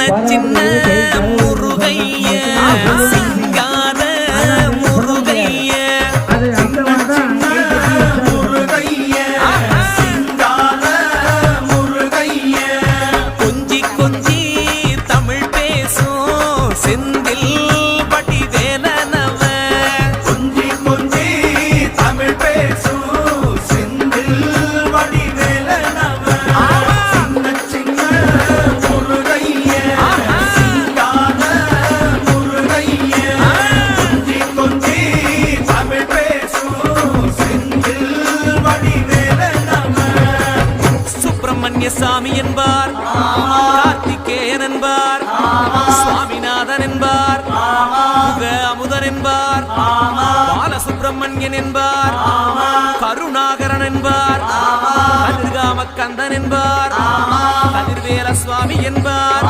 சின்ன முருகைய சிங்கார முருகைய கொஞ்சி கொஞ்சி தமிழ் பேசும் செந்தில் பட்டி வேலனவ கொஞ்சி கொஞ்சி தமிழ் பேசும் செந்தில் படி வேலனவ சின்ன முருகைய சிங்கார முருகைய கொஞ்சி கொஞ்சி தமிழ் பேசும் செந்தில் படி வேலனவ சுப்பிரமணிய சாமி என்பார் கார்த்திகேயன் என்பார் சுவாமிநாதன் என்பார் முக அமுதன் என்பார் பாலசுப்பிரமணியன் என்பார் கருணாகரன் என்பார் கதிர்காம கந்தன் என்பார் கதிர்வேல சுவாமி என்பார்